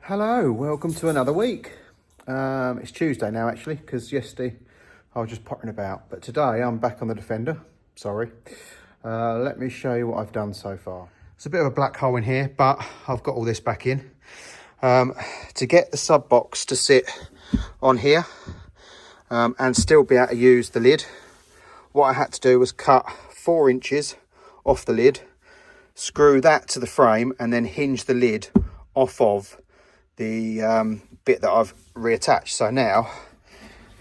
Hello, welcome to another week. It's Tuesday now actually, because yesterday I was just pottering about, but today I'm back on the Defender. Sorry. Let me show you what I've done so far. It's a bit of a black hole in here, but I've got all this back in. To get the sub box to sit on here and still be able to use the lid, what I had to do was cut 4 inches off the lid, screw that to the frame, and then hinge the lid off of the bit that I've reattached. So now,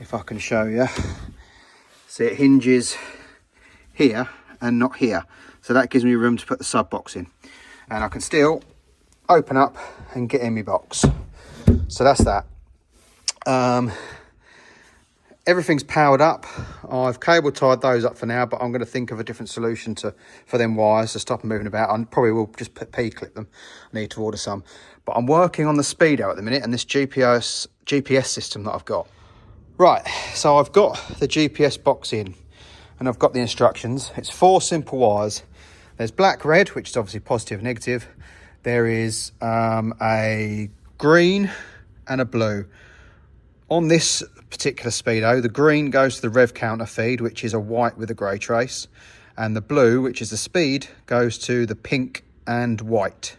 if I can show you, see it hinges here and not here. So that gives me room to put the sub box in. And I can still open up and get in my box. So that's that. Everything's powered up. I've cable tied those up for now, but I'm going to think of a different solution for them wires to stop them moving about. I probably will just P-clip them. I need to order some. But I'm working on the Speedo at the minute and this GPS system that I've got. Right, so I've got the GPS box in and I've got the instructions. It's 4 simple wires. There's black, red, which is obviously positive, negative. There is a green and a blue. On this particular Speedo, the green goes to the rev counter feed, which is a white with a grey trace. And the blue, which is the speed, goes to the pink and white.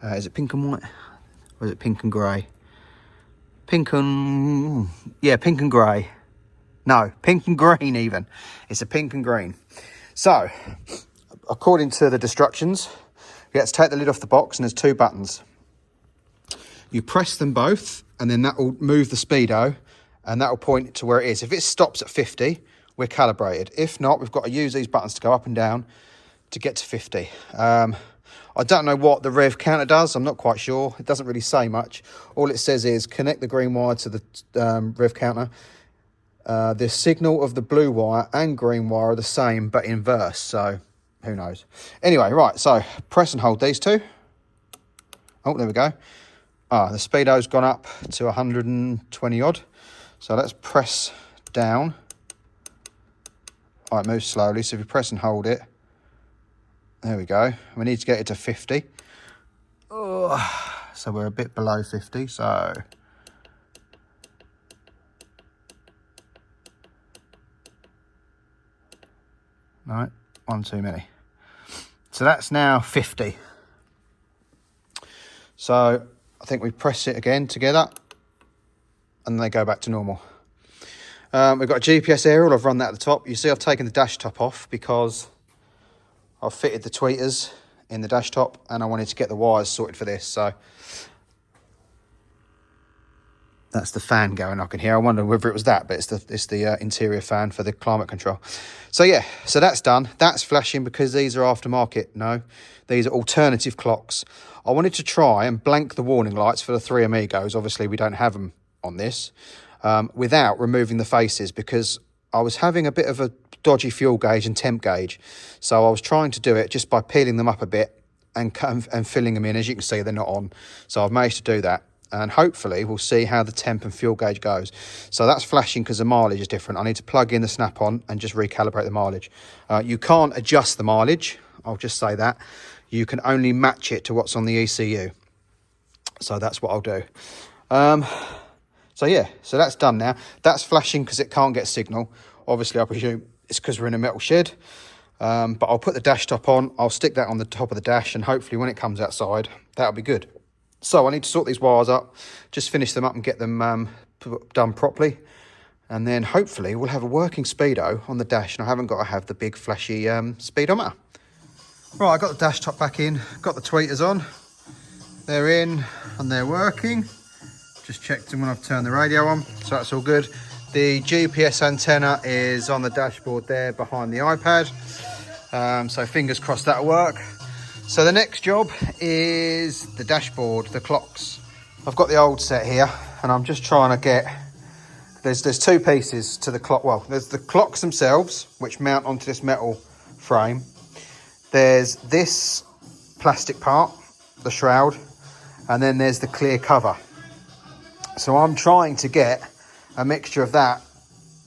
Is it pink and white? Or is it pink and grey? Pink and... yeah, pink and grey. No, pink and green even. It's a pink and green. So, according to the instructions, you have to take the lid off the box and there's 2 buttons. You press them both and then that will move the Speedo and that will point to where it is. If it stops at 50, we're calibrated. If not, we've got to use these buttons to go up and down to get to 50. I don't know what the rev counter does. I'm not quite sure. It doesn't really say much. All it says is connect the green wire to the rev counter. The signal of the blue wire and green wire are the same, but inverse. So who knows? Anyway, right. So press and hold these 2. Oh, there we go. The Speedo's gone up to 120 odd. So let's press down. It moves slowly. So if you press and hold it, there we go. We need to get it to 50. So we're a bit below 50. So right, 1 too many. So that's now 50. So I think we press it again together and they go back to normal. We've got a GPS aerial. I've run that at the top. You see I've taken the dash top off because I've fitted the tweeters in the dash top and I wanted to get the wires sorted for this. So that's the fan going I can hear. I wonder whether it was that, but it's the interior fan for the climate control. So yeah, so that's done. That's flashing because these are aftermarket. No, these are alternative clocks. I wanted to try and blank the warning lights for the 3 Amigos. Obviously, we don't have them on this without removing the faces because I was having a bit of a dodgy fuel gauge and temp gauge. So I was trying to do it just by peeling them up a bit and filling them in. As you can see, they're not on. So I've managed to do that. And hopefully we'll see how the temp and fuel gauge goes. So that's flashing because the mileage is different. I need to plug in the snap-on and just recalibrate the mileage. You can't adjust the mileage. I'll just say that. You can only match it to what's on the ECU. So that's what I'll do. So yeah, so that's done now. That's flashing because it can't get signal. Obviously, I presume it's because we're in a metal shed. But I'll put the dash top on. I'll stick that on the top of the dash and hopefully when it comes outside, that'll be good. So I need to sort these wires up, just finish them up and get them done properly. And then hopefully we'll have a working speedo on the dash, and I haven't got to have the big flashy speedometer. Right, I got the dash top back in, got the tweeters on. They're in and they're working. Just checked them when I've turned the radio on, so that's all good. The GPS antenna is on the dashboard there behind the iPad. So fingers crossed that'll work. So the next job is the dashboard, the clocks. I've got the old set here and I'm just trying to get, there's two pieces to the clock. Well, there's the clocks themselves, which mount onto this metal frame. There's this plastic part, the shroud, and then there's the clear cover. So I'm trying to get a mixture of that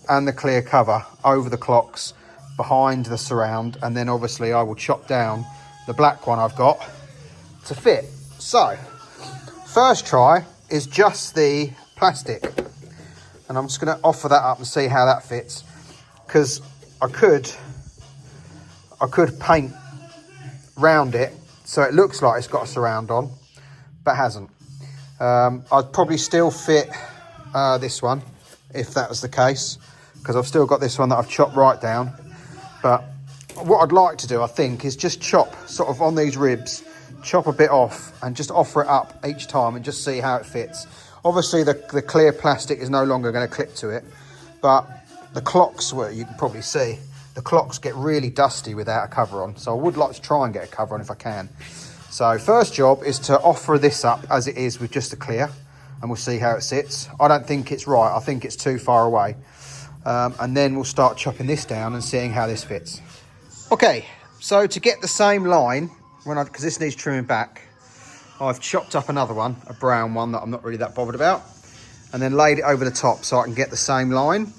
and the clear cover over the clocks behind the surround, and then obviously I will chop down the black one I've got to fit. So first try is just the plastic, and I'm just going to offer that up and see how that fits, because I could paint round it so it looks like it's got a surround on but hasn't. I'd probably still fit this one if that was the case, because I've still got this one that I've chopped right down. But what I'd like to do, I think, is just chop sort of on these ribs, chop a bit off and just offer it up each time and just see how it fits. Obviously the clear plastic is no longer going to clip to it, but the clocks, well, you can probably see the clocks get really dusty without a cover on, so I would like to try and get a cover on if I can. So first job is to offer this up as it is with just the clear, and we'll see how it sits. I don't think it's right, I think it's too far away. And then we'll start chopping this down and seeing how this fits. Okay, so to get the same line, because this needs trimming back, I've chopped up another one, a brown one that I'm not really that bothered about, and then laid it over the top so I can get the same line.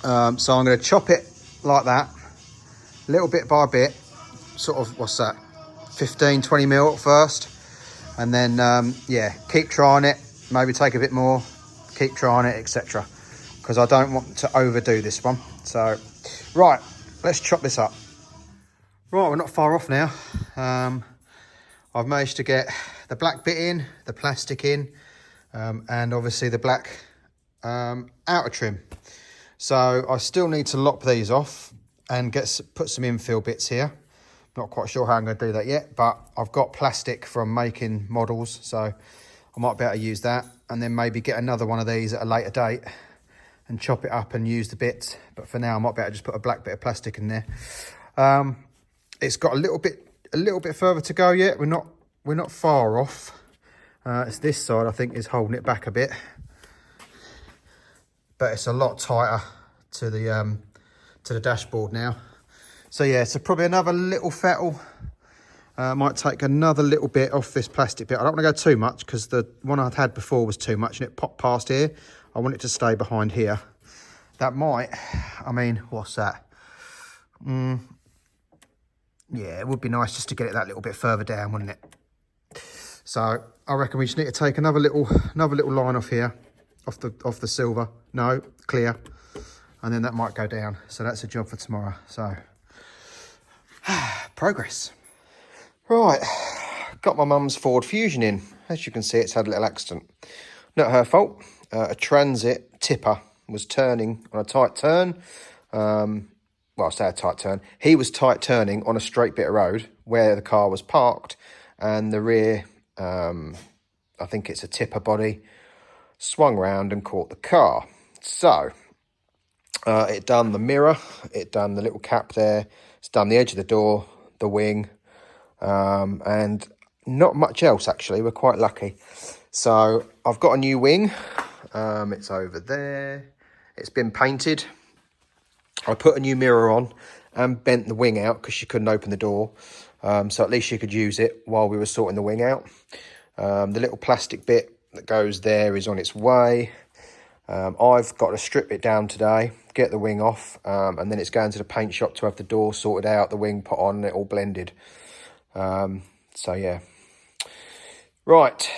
So I'm going to chop it like that, little bit by bit, sort of, what's that, 15-20 mil at first, and then yeah, keep trying it, maybe take a bit more, keep trying it, etc., because I don't want to overdo this one. So right, let's chop this up. Right, we're not far off now. I've managed to get the black bit in, the plastic in, and obviously the black outer trim. So I still need to lop these off and put some infill bits here. Not quite sure how I'm going to do that yet, but I've got plastic from making models, so I might be able to use that, and then maybe get another one of these at a later date and chop it up and use the bits. But for now, I might be able to just put a black bit of plastic in there. It's got a little bit further to go yet. We're not far off. It's this side, I think, is holding it back a bit, but it's a lot tighter to the dashboard now. So yeah, so probably another little fettle. Might take another little bit off this plastic bit. I don't want to go too much because the one I'd had before was too much and it popped past here. I want it to stay behind here. That might, I mean, what's that? Yeah, it would be nice just to get it that little bit further down, wouldn't it? So I reckon we just need to take another little line off here, off the silver. No, clear, and then that might go down. So that's a job for tomorrow. So progress. Right, got my mum's Ford Fusion in. As you can see, it's had a little accident. Not her fault. A transit tipper was turning on a tight turn. Well, I say a tight turn. He was tight turning on a straight bit of road where the car was parked, and the rear, I think it's a tipper body, swung round and caught the car. So it done the mirror, it done the little cap there, it's done the edge of the door, the wing, and not much else actually. We're quite lucky. So I've got a new wing. It's over there. It's been painted. I put a new mirror on and bent the wing out because she couldn't open the door. So at least she could use it while we were sorting the wing out. The little plastic bit that goes there is on its way. I've got to strip it down today, get the wing off, and then it's going to the paint shop to have the door sorted out, the wing put on, and it all blended. So yeah. Right,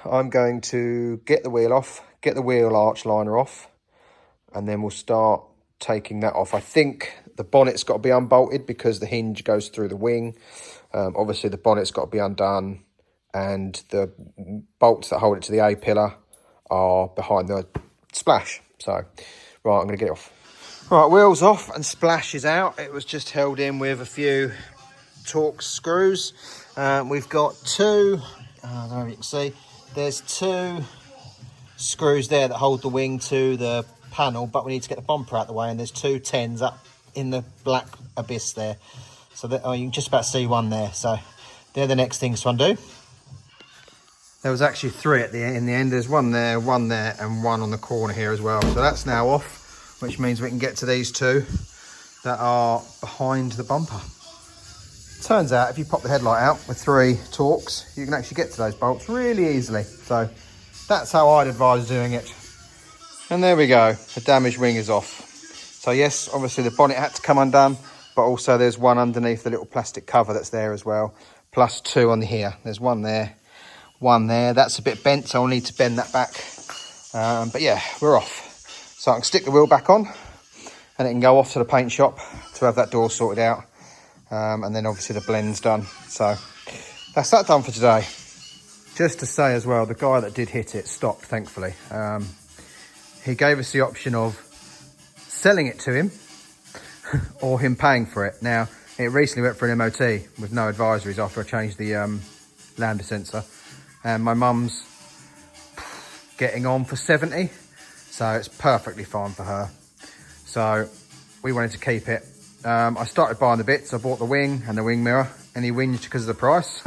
I'm going to get the wheel off, get the wheel arch liner off, and then we'll start taking that off. I think the bonnet's got to be unbolted because the hinge goes through the wing. Obviously the bonnet's got to be undone, and the bolts that hold it to the A-pillar are behind the splash. So, right, I'm going to get it off. Right, wheels off and splash is out. It was just held in with a few Torx screws. We've got two, I don't know if you can see, there's two screws there that hold the wing to the panel, but we need to get the bumper out of the way, and there's two 10s up in the black abyss there. So that, oh, you can just about see one there. So they're the next things to undo. There was actually three in the end. There's one there, and one on the corner here as well. So that's now off, which means we can get to these two that are behind the bumper. Turns out if you pop the headlight out with 3 Torx, you can actually get to those bolts really easily. So that's how I'd advise doing it. And there we go, the damaged wing is off. So yes, obviously the bonnet had to come undone, but also there's one underneath the little plastic cover that's there as well, plus 2 on here. There's one there, one there. That's a bit bent, so I'll need to bend that back. But yeah, we're off. So I can stick the wheel back on, and it can go off to the paint shop to have that door sorted out. And then obviously the blend's done. So that's that done for today. Just to say as well, the guy that did hit it stopped, thankfully. He gave us the option of selling it to him or him paying for it. Now, it recently went for an MOT with no advisories after I changed the lambda sensor. And my mum's getting on for 70. So it's perfectly fine for her. So we wanted to keep it. I started buying the bits. I bought the wing and the wing mirror, and he whinged because of the price.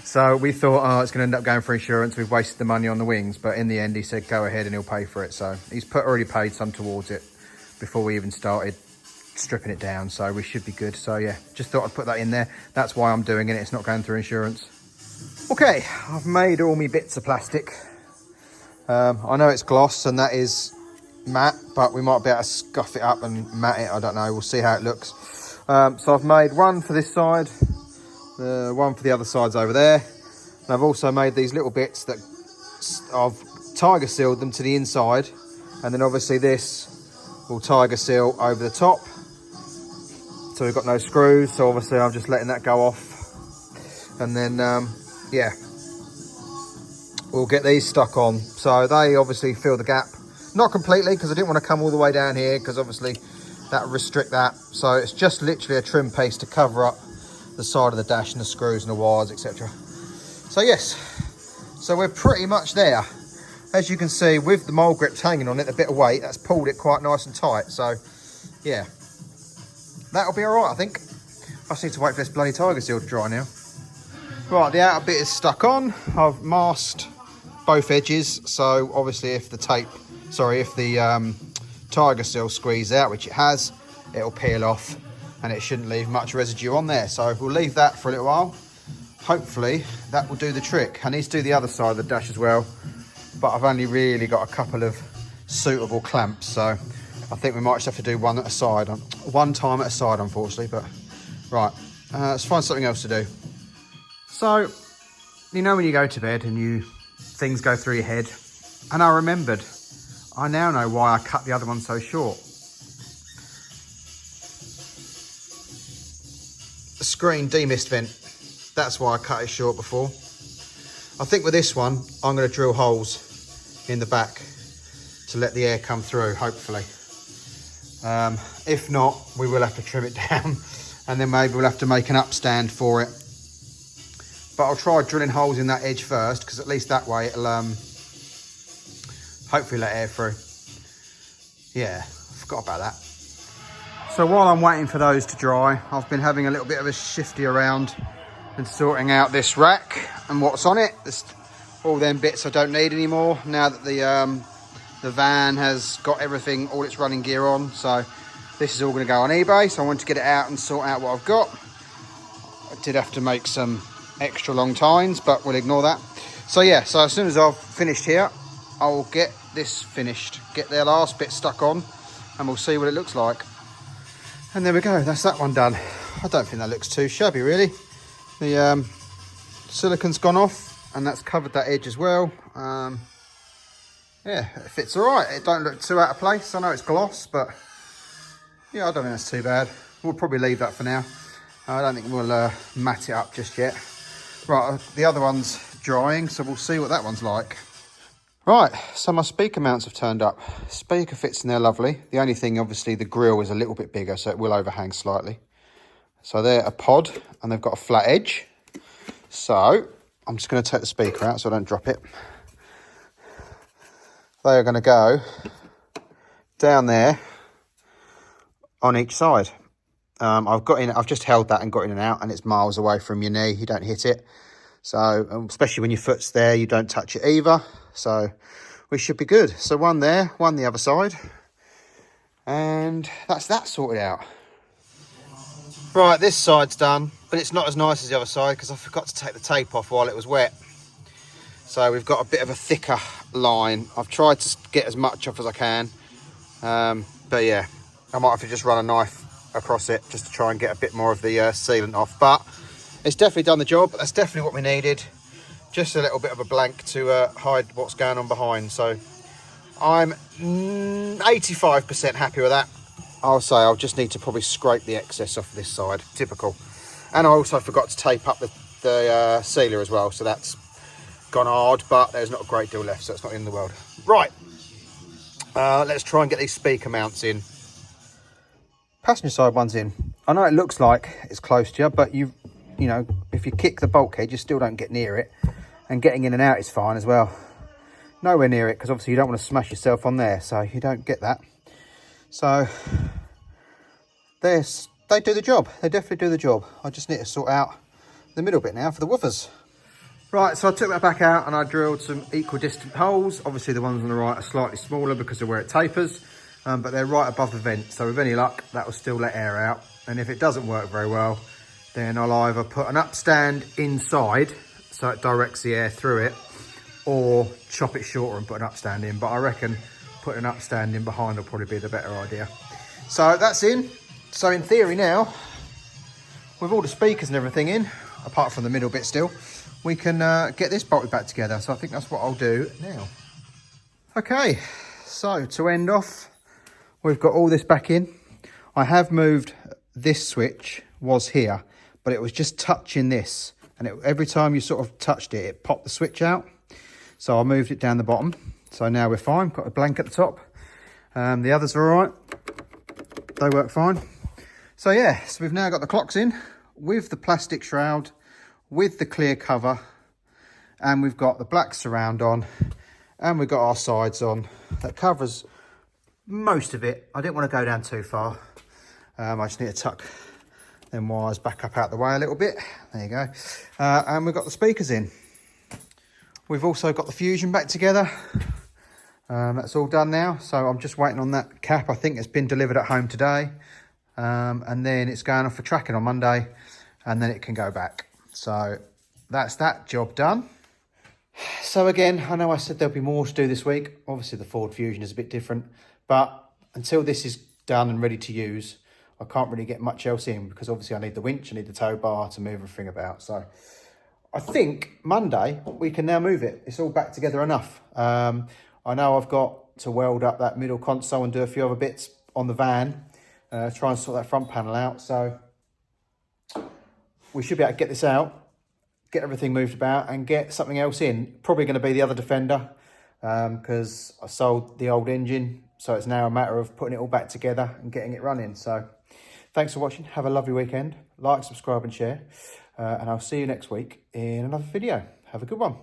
So we thought, oh, it's going to end up going for insurance. We've wasted the money on the wings, but in the end he said go ahead and he'll pay for it. So he's already paid some towards it before we even started stripping it down, so we should be good. So yeah, just thought I'd put that in there. That's why I'm doing it. It's not going through insurance. Okay, I've made all my bits of plastic. I know it's gloss and that is matte, but we might be able to scuff it up and matte it. I don't know, we'll see how it looks. So I've made one for this side, one for the other side's over there, and I've also made these little bits that I've tiger sealed them to the inside, and then obviously this will tiger seal over the top, so we've got no screws. So obviously I'm just letting that go off, and then yeah, we'll get these stuck on. So they obviously fill the gap, not completely, because I didn't want to come all the way down here, because obviously that would restrict that. So it's just literally a trim piece to cover up the side of the dash and the screws and the wires, etc. So yes, so we're pretty much there. As you can see, with the mole grips hanging on it, a bit of weight, that's pulled it quite nice and tight. So yeah, that'll be all right, I think. I just need to wait for this bloody tiger seal to dry now. Right, the outer bit is stuck on. I've masked both edges, so obviously if the tiger seal squeezes out, which it has, it'll peel off and it shouldn't leave much residue on there. So we'll leave that for a little while. Hopefully that will do the trick. I need to do the other side of the dash as well, but I've only really got a couple of suitable clamps, so I think we might just have to do one time at a side, unfortunately. But right, let's find something else to do. So, you know when you go to bed and things go through your head, and I remembered, I now know why I cut the other one so short. The screen demist vent, that's why I cut it short before. I think with this one, I'm going to drill holes in the back to let the air come through, hopefully. If not, we will have to trim it down, and then maybe we'll have to make an upstand for it. But I'll try drilling holes in that edge first, because at least that way it'll hopefully let air through. Yeah, I forgot about that. So while I'm waiting for those to dry, I've been having a little bit of a shifty around and sorting out this rack and what's on it. There's all them bits I don't need anymore now that the van has got everything, all its running gear on. So this is all going to go on eBay, so I want to get it out and sort out what I've got. I did have to make some extra long tines, but we'll ignore that. So yeah, so as soon as I've finished here, I'll get this finished, get their last bit stuck on, and we'll see what it looks like. And there we go, that's that one done. I don't think that looks too shabby, really. The silicon's gone off, and that's covered that edge as well. Yeah, it fits all right. It don't look too out of place. I know it's gloss, but yeah, I don't think that's too bad. We'll probably leave that for now. I don't think we'll matte it up just yet. Right, the other one's drying, so we'll see what that one's like. Right, so my speaker mounts have turned up. Speaker fits in there lovely. The only thing, obviously, the grill is a little bit bigger, so it will overhang slightly. So they're a pod, and they've got a flat edge. So I'm just going to take the speaker out so I don't drop it. They are going to go down there on each side. I've just held that and got in and out, and it's miles away from your knee. You don't hit it. So, especially when your foot's there, you don't touch it either. So we should be good. So one there, one the other side. And that's that sorted out. Right, this side's done, but it's not as nice as the other side because I forgot to take the tape off while it was wet. So we've got a bit of a thicker line. I've tried to get as much off as I can. But yeah, I might have to just run a knife across it just to try and get a bit more of the sealant off. But it's definitely done the job. That's definitely what we needed. Just a little bit of a blank to hide what's going on behind. So I'm 85% happy with that. I'll say I'll just need to probably scrape the excess off this side. Typical. And I also forgot to tape up the sealer as well. So that's gone hard, but there's not a great deal left. So it's not in the world. Right. Let's try and get these speaker mounts in. Passenger side one's in. I know it looks like it's close to you, but you know, if you kick the bulkhead, you still don't get near it. And getting in and out is fine as well. Nowhere near it, because obviously you don't want to smash yourself on there, so you don't get that. So they do the job. They definitely do the job. I just need to sort out the middle bit now for the woofers. Right, so I took that back out and I drilled some equidistant holes. Obviously the ones on the right are slightly smaller because of where it tapers, but they're right above the vent. So with any luck, that will still let air out. And if it doesn't work very well, then I'll either put an upstand inside so it directs the air through it, or chop it shorter and put an upstand in. But I reckon putting an upstand in behind will probably be the better idea. So that's in. So in theory now, with all the speakers and everything in, apart from the middle bit still, we can get this bolted back together. So I think that's what I'll do now. Okay, so to end off, we've got all this back in. I have moved this switch, was here, but it was just touching this. And every time you sort of touched it, it popped the switch out. So I moved it down the bottom. So now we're fine. Got a blank at the top. The others are all right. They work fine. So yeah, so we've now got the clocks in with the plastic shroud, with the clear cover, and we've got the black surround on, and we've got our sides on. That covers most of it. I didn't want to go down too far. I just need to tuck them wires back up out the way a little bit. There you go. And we've got the speakers in. We've also got the fusion back together. That's all done now. So I'm just waiting on that cap. I think it's been delivered at home today. And then it's going off for tracking on Monday. And then it can go back. So that's that job done. So again, I know I said there'll be more to do this week. Obviously the Ford Fusion is a bit different. But until this is done and ready to use, I can't really get much else in, because obviously I need the winch, I need the tow bar to move everything about. So I think Monday we can now move it. It's all back together enough. I know I've got to weld up that middle console and do a few other bits on the van, try and sort that front panel out. So we should be able to get this out, get everything moved about and get something else in. Probably going to be the other Defender, because I sold the old engine. So it's now a matter of putting it all back together and getting it running. So thanks for watching. Have a lovely weekend. Like, subscribe and share. And I'll see you next week in another video. Have a good one.